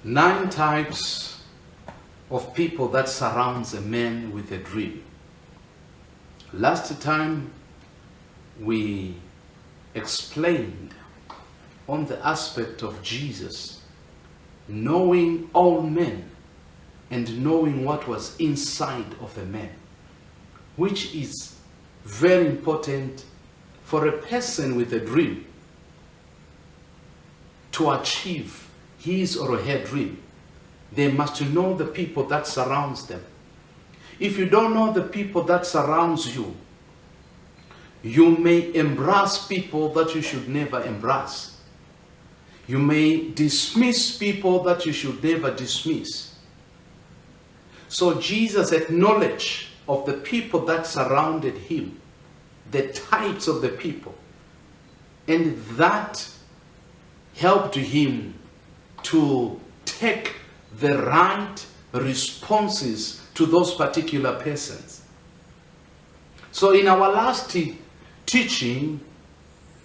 9 types of people that surrounds a man with a dream. Last time we explained on the aspect of Jesus knowing all men and knowing what was inside of a man, which is very important for a person with a dream to achieve his or her dream. They must know the people that surrounds them. If you don't know the people that surrounds you, you may embrace people that you should never embrace. You may dismiss people that you should never dismiss. So Jesus acknowledged of the people that surrounded him, the types of the people, and that helped him to take the right responses to those particular persons. So in our last teaching,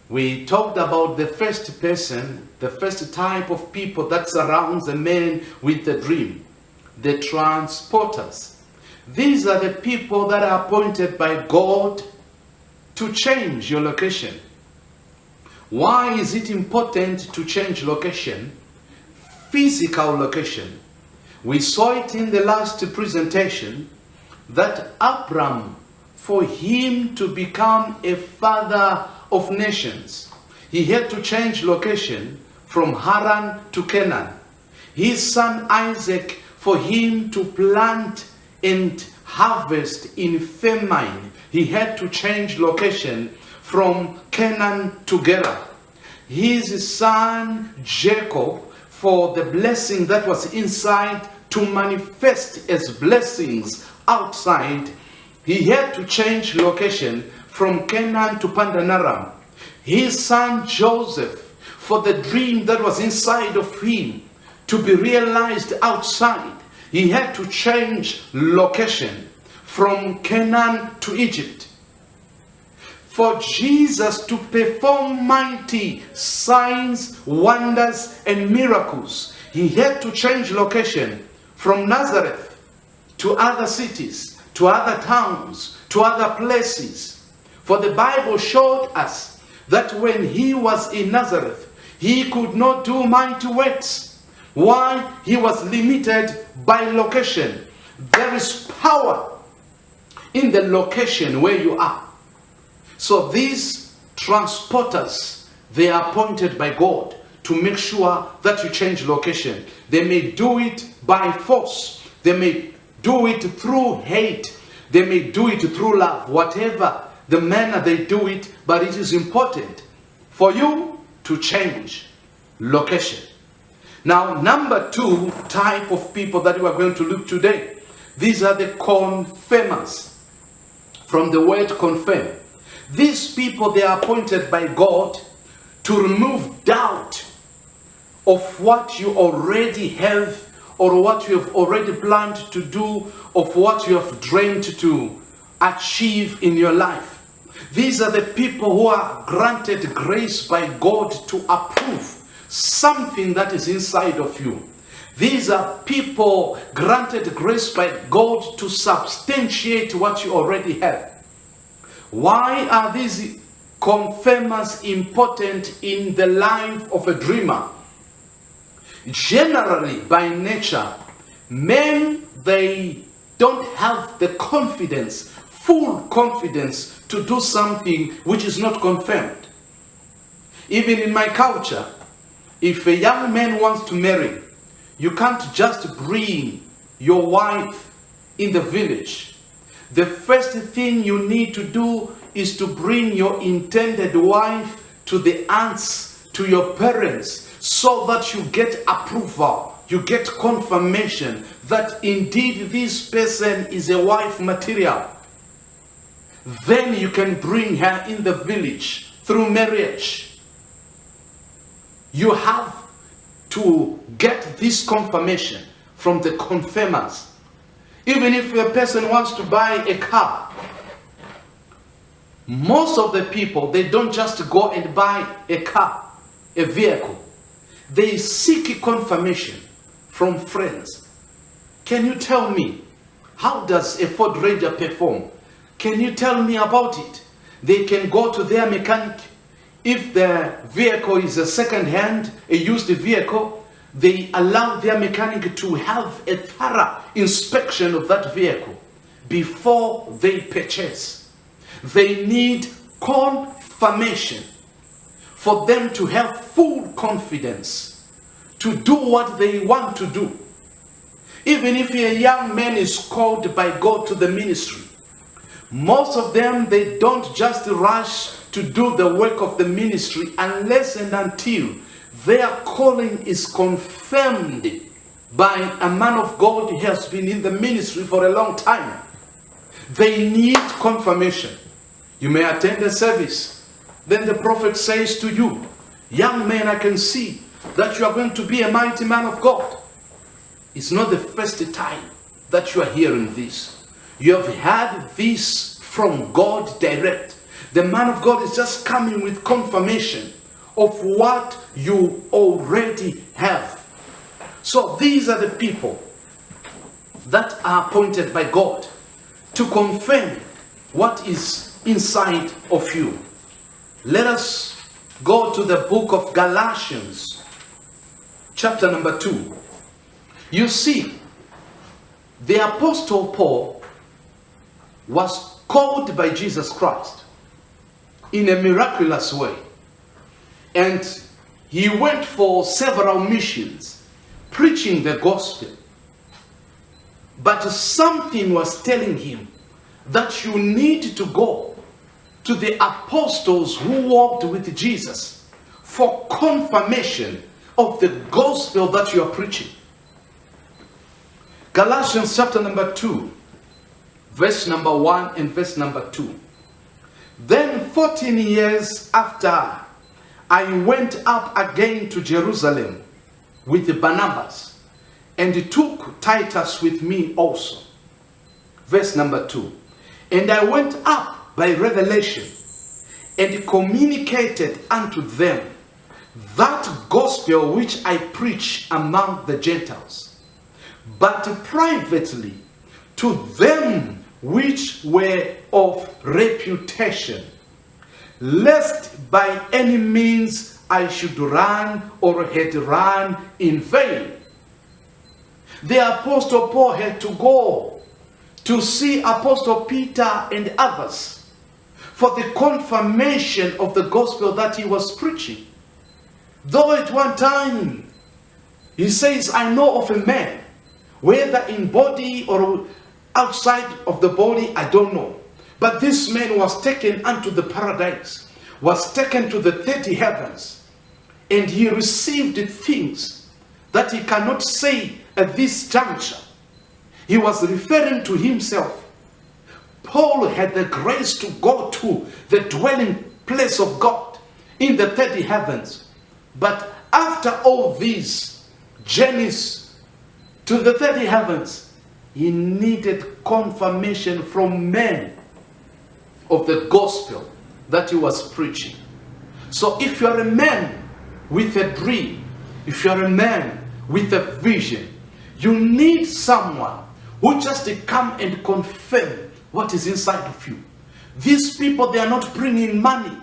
we talked about the first person, the first type of people that surrounds a man with a dream, the transporters. These are the people that are appointed by God to change your location. Why is it important to change location? Physical location. We saw it in the last presentation that Abraham, for him to become a father of nations, he had to change location from Haran to Canaan. His son Isaac, for him to plant and harvest in famine, he had to change location from Canaan to Gerar. His son Jacob, for the blessing that was inside to manifest as blessings outside, he had to change location from Canaan to Pandanaram. His son Joseph, for the dream that was inside of him to be realized outside, he had to change location from Canaan to Egypt. For Jesus to perform mighty signs, wonders, and miracles, he had to change location from Nazareth to other cities, to other towns, to other places. For the Bible showed us that when he was in Nazareth, he could not do mighty works. Why? He was limited by location. There is power in the location where you are. So these transporters, they are appointed by God to make sure that you change location. They may do it by force. They may do it through hate. They may do it through love. Whatever the manner they do it, but it is important for you to change location. Now, number 2 type of people that we are going to look today. These are the confirmers. From the word confirm. These people, they are appointed by God to remove doubt of what you already have or what you have already planned to do, of what you have dreamed to achieve in your life. These are the people who are granted grace by God to approve something that is inside of you. These are people granted grace by God to substantiate what you already have. Why are these confirmers important in the life of a dreamer? Generally, by nature, men, they don't have the confidence, full confidence, to do something which is not confirmed. Even in my culture, if a young man wants to marry, you can't just bring your wife in the village. The first thing you need to do is to bring your intended wife to the aunts, to your parents, so that you get approval, you get confirmation that indeed this person is a wife material. Then you can bring her in the village through marriage. You have to get this confirmation from the confirmers. Even if a person wants to buy a car, most of the people, they don't just go and buy a car, a vehicle. They seek confirmation from friends. Can you tell me, how does a Ford Ranger perform? Can you tell me about it? They can go to their mechanic. If the vehicle is a second-hand, a used vehicle, they allow their mechanic to have a thorough inspection of that vehicle before they purchase. They need confirmation for them to have full confidence to do what they want to do. Even if a young man is called by God to the ministry, most of them, they don't just rush to do the work of the ministry unless and until their calling is confirmed by a man of God who has been in the ministry for a long time. They need confirmation. You may attend a service. Then the prophet says to you, young man, I can see that you are going to be a mighty man of God. It's not the first time that you are hearing this. You have had this from God direct. The man of God is just coming with confirmation of what you already have. So these are the people that are appointed by God to confirm what is inside of you. Let us go to the book of Galatians, chapter number 2. You see, the Apostle Paul was called by Jesus Christ in a miraculous way. And he went for several missions, preaching the gospel. But something was telling him that you need to go to the apostles who walked with Jesus for confirmation of the gospel that you are preaching. Galatians chapter number 2, verse number 1 and verse number 2. Then 14 years after, I went up again to Jerusalem with Barnabas, and took Titus with me also. Verse number 2. And I went up by revelation, and communicated unto them that gospel which I preach among the Gentiles, but privately to them which were of reputation, lest by any means I should run or had run in vain. The Apostle Paul had to go to see Apostle Peter and others for the confirmation of the gospel that he was preaching. Though at one time he says, I know of a man, whether in body or outside of the body, I don't know. But this man was taken unto the paradise, was taken to the 30 heavens, and he received things that he cannot say at this juncture. He was referring to himself. Paul had the grace to go to the dwelling place of God in the 30 heavens. But after all these journeys to the 30 heavens, he needed confirmation from men of the gospel that he was preaching. So if you are a man with a dream, if you are a man with a vision, you need someone who just come and confirm what is inside of you. These people, they are not bringing money.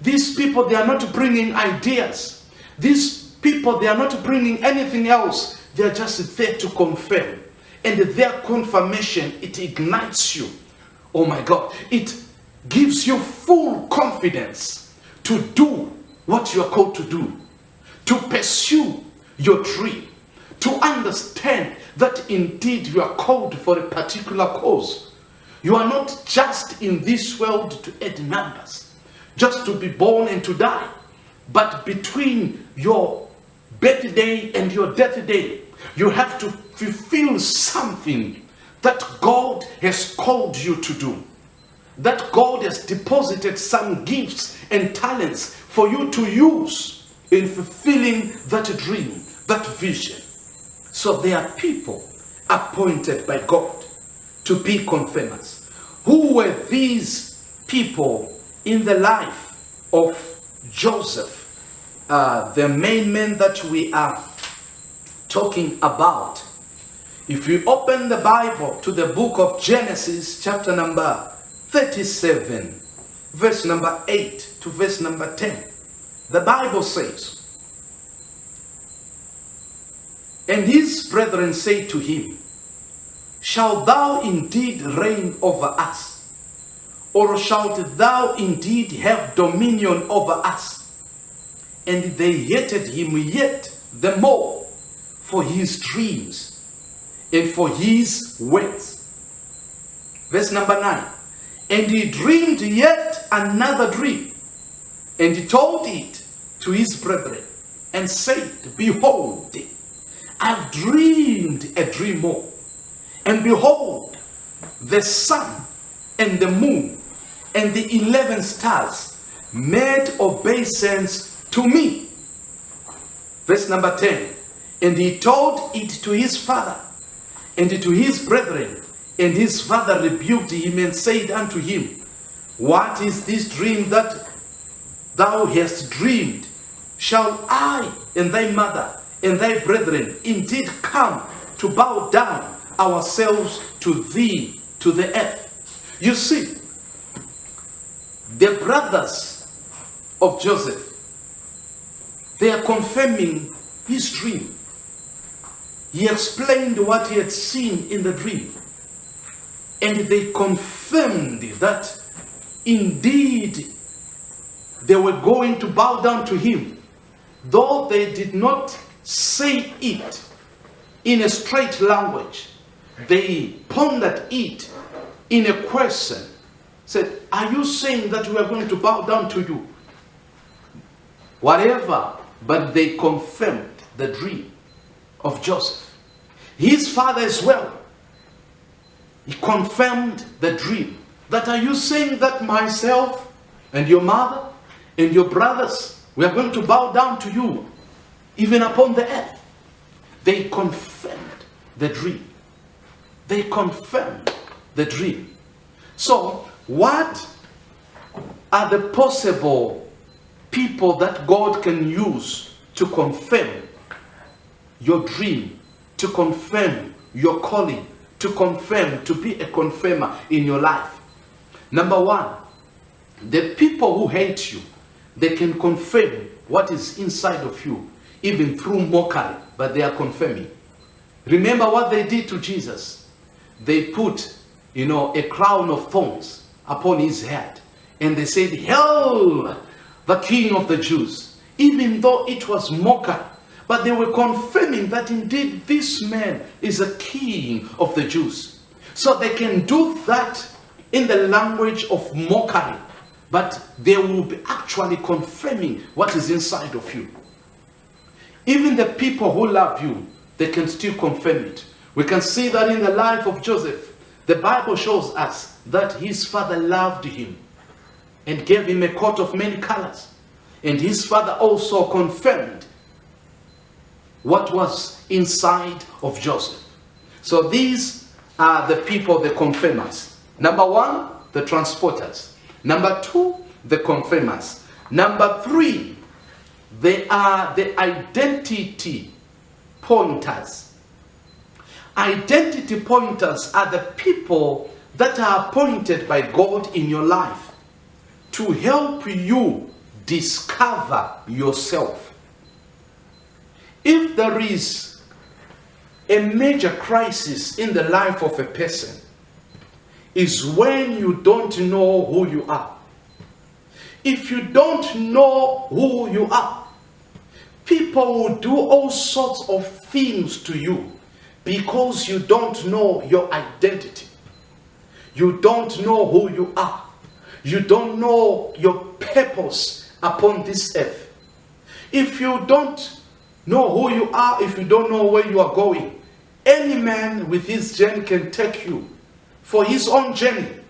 These people, they are not bringing ideas. These people, they are not bringing anything else. They are just there to confirm. And their confirmation, it ignites you. Oh my God. It gives you full confidence to do what you are called to do. To pursue your dream. To understand that indeed you are called for a particular cause. You are not just in this world to add numbers, just to be born and to die. But between your birthday and your death day, you have to fulfill something that God has called you to do. That God has deposited some gifts and talents for you to use in fulfilling that dream, that vision. So there are people appointed by God to be confirmers. Who were these people in the life of Joseph? The main man that we are talking about. If you open the Bible to the book of Genesis, chapter number 37, verse number 8 to verse number 10, the Bible says, "And his brethren say to him, Shalt thou indeed reign over us? Or shalt thou indeed have dominion over us? And they hated him yet the more for his dreams and for his words." Verse number 9. "And he dreamed yet another dream, and he told it to his brethren, and said, Behold, I've dreamed a dream more. And behold, the sun and the moon and the 11 stars made obeisance to me." Verse number 10. "And he told it to his father and to his brethren, and his father rebuked him and said unto him, What is this dream that thou hast dreamed? Shall I and thy mother and thy brethren indeed come to bow down ourselves to thee, to the earth?" You see, the brothers of Joseph, they are confirming his dream. He explained what he had seen in the dream. And they confirmed that indeed they were going to bow down to him, though they did not say it in a straight language. They pondered it in a question. Said, "Are you saying that we are going to bow down to you?" Whatever, but they confirmed the dream of Joseph. His father as well, he confirmed the dream. That, "Are you saying that myself and your mother and your brothers, we are going to bow down to you, even upon the earth?" They confirmed the dream. They confirmed the dream. So, what are the possible people that God can use to confirm your dream, to confirm your calling, to confirm, to be a confirmer in your life? Number one, the people who hate you, they can confirm what is inside of you, even through mockery, but they are confirming. Remember what they did to Jesus. They put, a crown of thorns upon his head. And they said, "Hail, the King of the Jews." Even though it was mockery, but they were confirming that indeed this man is a king of the Jews. So they can do that in the language of mockery, but they will be actually confirming what is inside of you. Even the people who love you, they can still confirm it. We can see that in the life of Joseph. The Bible shows us that his father loved him and gave him a coat of many colors. And his father also confirmed what was inside of Joseph. So these are the people, the confirmers. Number one, the transporters. Number two, the confirmers. Number three, they are the identity pointers. Identity pointers are the people that are appointed by God in your life to help you discover yourself. If there is a major crisis in the life of a person, is when you don't know who you are. If you don't know who you are, people will do all sorts of things to you because you don't know your identity. You don't know who you are. You don't know your purpose upon this earth. If you don't know who you are, if you don't know where you are going, any man with his journey can take you for his own journey,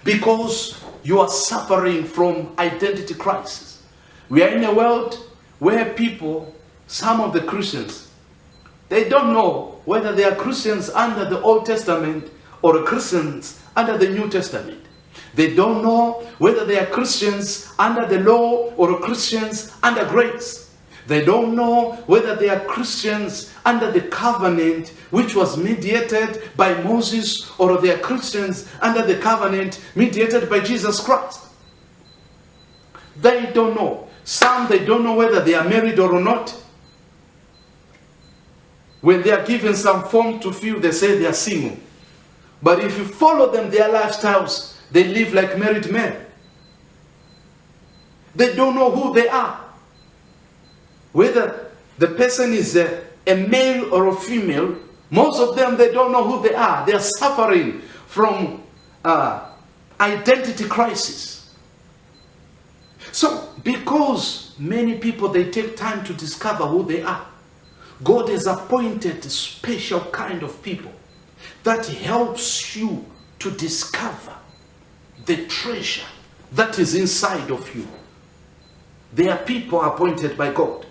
because you are suffering from identity crisis. We are in a world where people, some of the Christians, they don't know whether they are Christians under the Old Testament or Christians under the New Testament. They don't know whether they are Christians under the law or Christians under grace. They don't know whether they are Christians under the covenant which was mediated by Moses, or they are Christians under the covenant mediated by Jesus Christ. They don't know. Some, they don't know whether they are married or not. When they are given some form to fill, they say they are single. But if you follow them, their lifestyles, they live like married men. They don't know who they are. Whether the person is a male or a female, most of them, they don't know who they are. They are suffering from identity crisis. So, because many people, they take time to discover who they are, God has appointed a special kind of people that helps you to discover the treasure that is inside of you. They are people appointed by God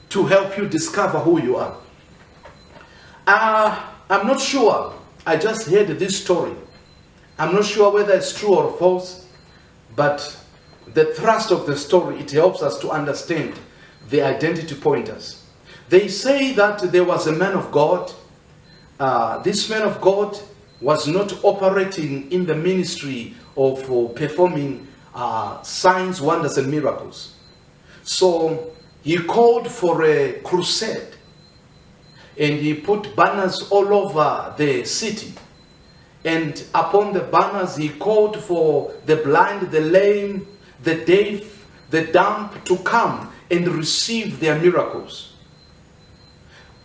to help you discover who you are. I'm not sure. I just heard this story. I'm not sure whether it's true or false, but the thrust of the story, it helps us to understand the identity pointers. They say that there was a man of God. This man of God was not operating in the ministry of performing signs, wonders, and miracles. So he called for a crusade, and he put banners all over the city. And upon the banners, he called for the blind, the lame, the deaf, the dumb to come and receive their miracles.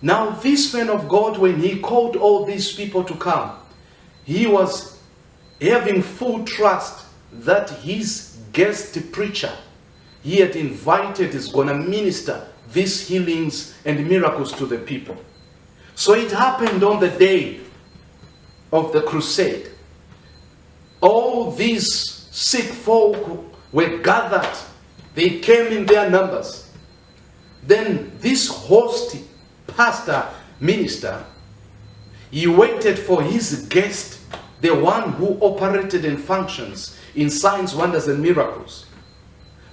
Now, this man of God, when he called all these people to come, he was having full trust that his guest preacher he had invited is going to minister these healings and miracles to the people. So it happened on the day of the crusade. All these sick folk were gathered. They came in their numbers. Then this host, pastor, minister, he waited for his guest, the one who operated and functions in signs, wonders, and miracles.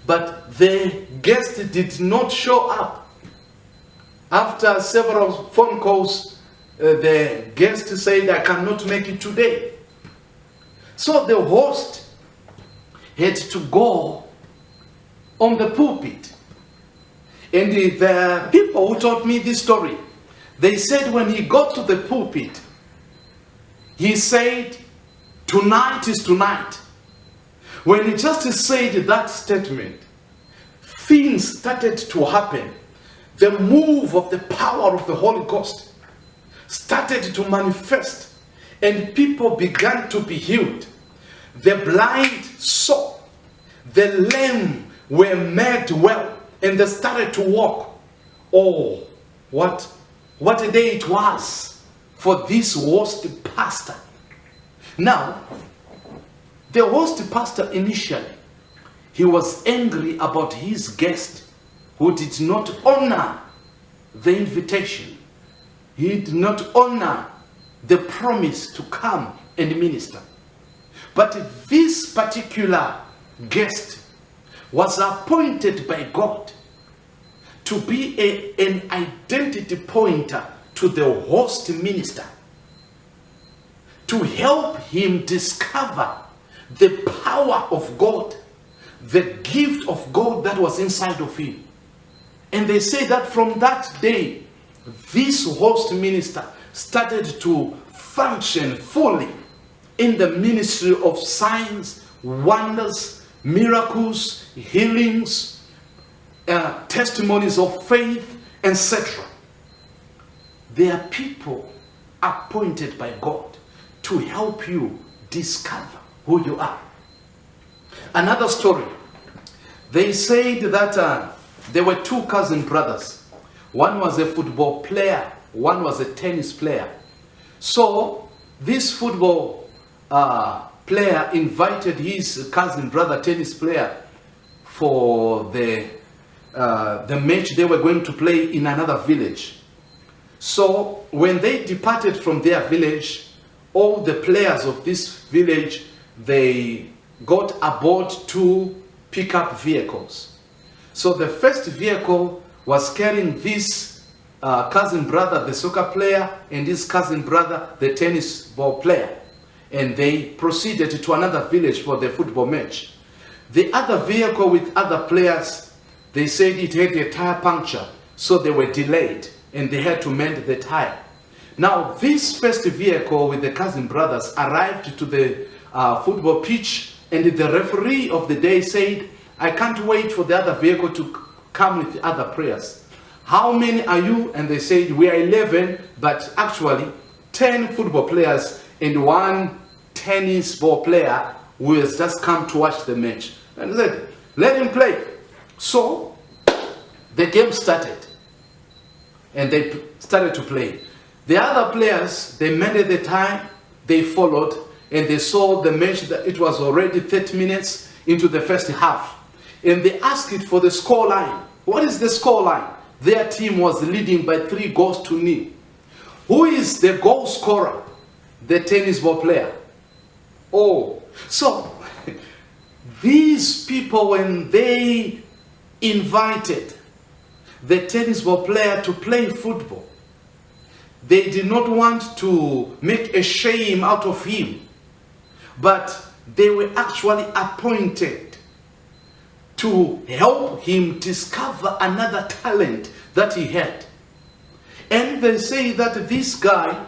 But the guest did not show up. After several phone calls, the guest said, "I cannot make it today." So the host had to go on the pulpit. And the people who told me this story, they said when he got to the pulpit, he said, "Tonight is tonight." When he just said that statement, things started to happen. The move of the power of the Holy Ghost started to manifest, and people began to be healed. The blind saw, the lame were made well, and they started to walk. Oh, what a day it was for this host pastor. Now, the host pastor initially, he was angry about his guest who did not honor the invitation. He did not honor the promise to come and minister. But this particular guest was appointed by God to be an identity pointer to the host minister, to help him discover the power of God, the gift of God that was inside of him. And they say that from that day, this host minister started to function fully in the ministry of signs, wonders, miracles, healings, testimonies of faith, etc. They are people appointed by God to help you discover who you are. Another story. They said that there were two cousin brothers. One was a football player, one was a tennis player. So this football player invited his cousin brother, tennis player, for the match they were going to play in another village. So when they departed from their village, all the players of this village, they got aboard two pickup vehicles. So the first vehicle was carrying this cousin brother, the soccer player, and his cousin brother, the tennis ball player. And they proceeded to another village for the football match. The other vehicle with other players, they said it had a tire puncture, so they were delayed and they had to mend the tire. Now, this first vehicle with the cousin brothers arrived to the football pitch, and the referee of the day said, I can't wait for the other vehicle to come with the other players. How many are you? And they said, we are 11, but actually 10 football players and 1 tennis ball player who has just come to watch the match. And they said, let him play. So the game started, and they started to play. The other players, they mended the time, they followed, and they saw the match that it was already 30 minutes into the first half. And they asked it for the score line. What is the score line? Their team was leading by 3-0. Who is the goal scorer? The tennis ball player. Oh, so these people, when they invited the tennis ball player to play football, they did not want to make a shame out of him, but they were actually appointed to help him discover another talent that he had. And they say that this guy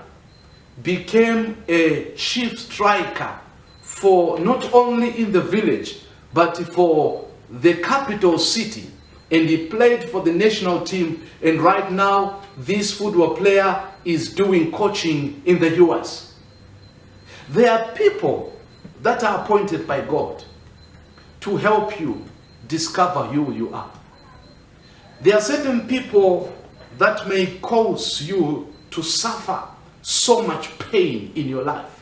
became a chief striker for not only in the village, but for the capital city. And he played for the national team, and right now this football player is doing coaching in the US. There are people that are appointed by God to help you discover who you are. There are certain people that may cause you to suffer so much pain in your life.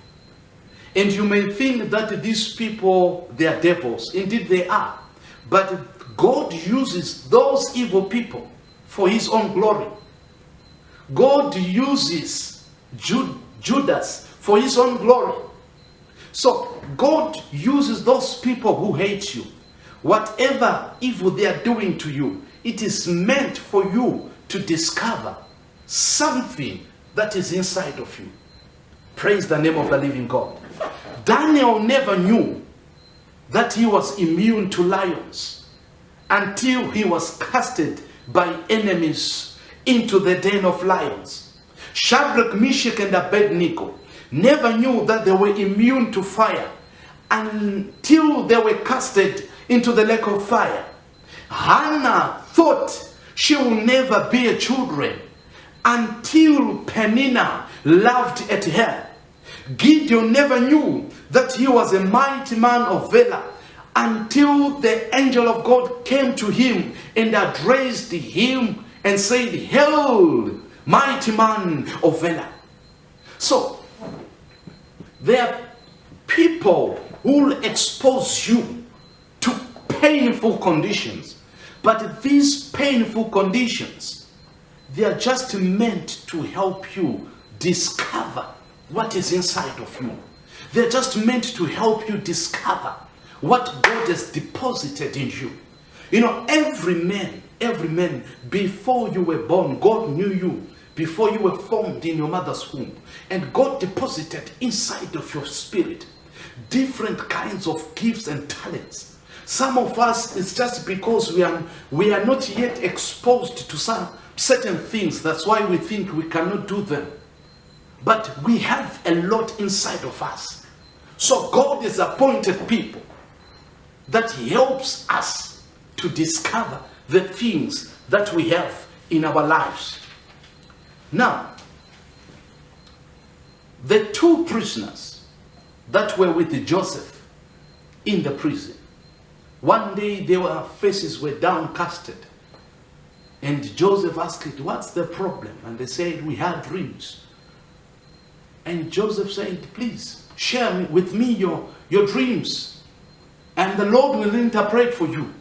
And you may think that these people, they are devils. Indeed they are. But God uses those evil people for his own glory. God uses Judas for his own glory. So God uses those people who hate you. Whatever evil they are doing to you, it is meant for you to discover something that is inside of you. Praise the name of the living God. Daniel never knew that he was immune to lions until he was casted by enemies into the den of lions. Shadrach, Meshach, and Abednego never knew that they were immune to fire until they were casted into the lake of fire. Hannah thought she will never bear children until Peninnah laughed at her. Gideon never knew that he was a mighty man of valor until the angel of God came to him and addressed him and said, "Hail, mighty man of valor." So, there are people who will expose you to painful conditions. But these painful conditions, they are just meant to help you discover what is inside of you. They're just meant to help you discover what God has deposited in you. You know, every man, before you were born, God knew you. Before you were formed in your mother's womb. And God deposited inside of your spirit different kinds of gifts and talents. Some of us, it's just because we are not yet exposed to some certain things. That's why we think we cannot do them. But we have a lot inside of us. So God has appointed people that helps us to discover the things that we have in our lives. Now, the two prisoners that were with Joseph in the prison, one day their faces were downcasted. And Joseph asked, "What's the problem?" And they said, "We had dreams." And Joseph said, "Please share with me your dreams, and the Lord will interpret for you."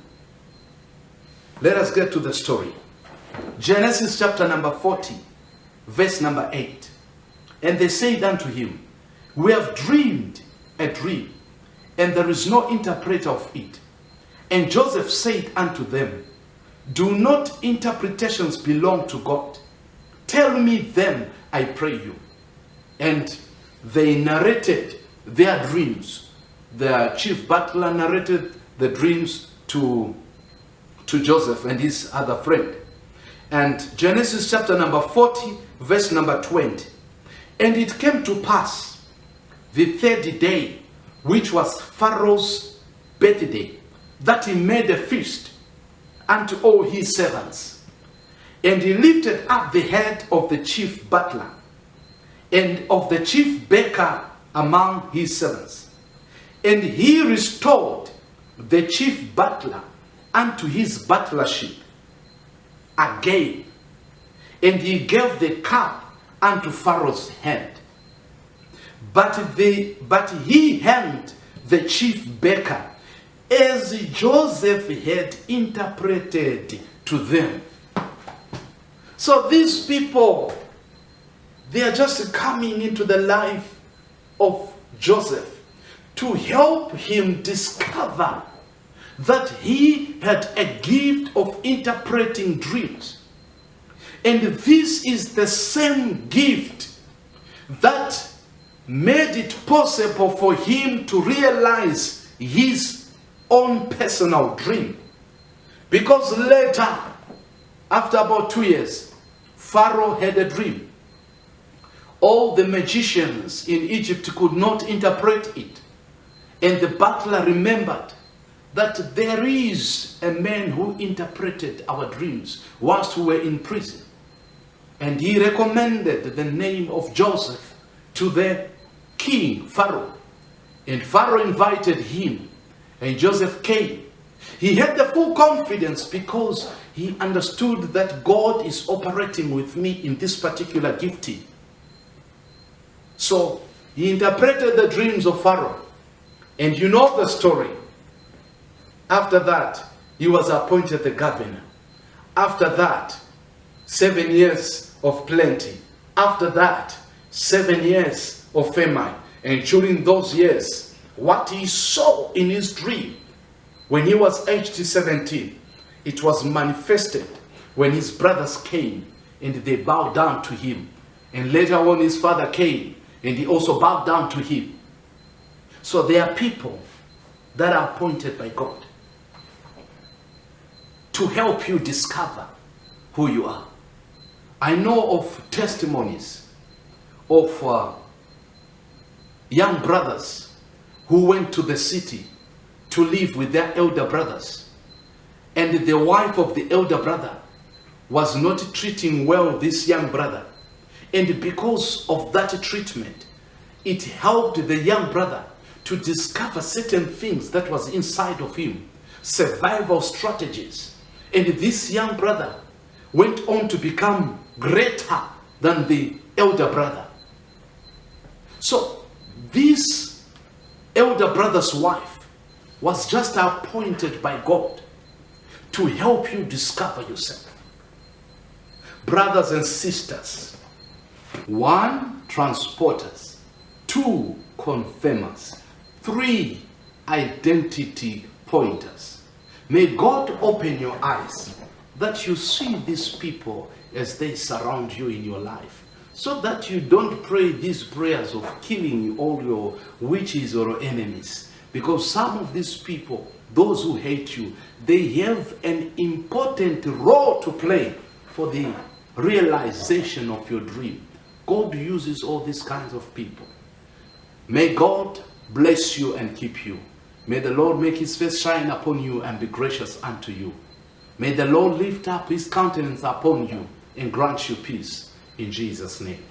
Let us get to the story. Genesis chapter number 40, verse number 8. And they said unto him, "We have dreamed a dream, and there is no interpreter of it." And Joseph said unto them, Do not interpretations belong to God? Tell me them, I pray you. And they narrated their dreams. The chief butler narrated the dreams to Joseph and his other friend. And Genesis chapter number 40, verse number 20. And it came to pass the third day, which was Pharaoh's birthday, that he made a feast unto all his servants. And he lifted up the head of the chief butler and of the chief baker among his servants. And he restored the chief butler unto his butlership again. And he gave the cup unto Pharaoh's hand. But he hanged the chief baker as Joseph had interpreted to them. So these people, they are just coming into the life of Joseph to help him discover that he had a gift of interpreting dreams. And this is the same gift that made it possible for him to realize his own personal dream. Because later, after about 2 years, Pharaoh had a dream. All the magicians in Egypt could not interpret it. And the butler remembered that there is a man who interpreted our dreams whilst we were in prison. And he recommended the name of Joseph to the king, Pharaoh. And Pharaoh invited him, and Joseph came. He had the full confidence because he understood that God is operating with me in this particular gifting. So he interpreted the dreams of Pharaoh. And you know the story. After that, he was appointed the governor. After that, 7 years of plenty. After that, 7 years of famine. And during those years, what he saw in his dream, when he was aged 17, it was manifested when his brothers came and they bowed down to him. And later on his father came and he also bowed down to him. So there are people that are appointed by God to help you discover who you are. I know of testimonies of young brothers who went to the city to live with their elder brothers. And the wife of the elder brother was not treating well this young brother. And because of that treatment, it helped the young brother to discover certain things that was inside of him, survival strategies. And this young brother went on to become greater than the elder brother. So this elder brother's wife was just appointed by God to help you discover yourself. Brothers and sisters, 1, transporters, 2, confirmers, 3, identity pointers. May God open your eyes that you see these people as they surround you in your life, so that you don't pray these prayers of killing all your witches or enemies. Because some of these people, those who hate you, they have an important role to play for the realization of your dream. God uses all these kinds of people. May God bless you and keep you. May the Lord make his face shine upon you and be gracious unto you. May the Lord lift up his countenance upon you and grant you peace in Jesus' name.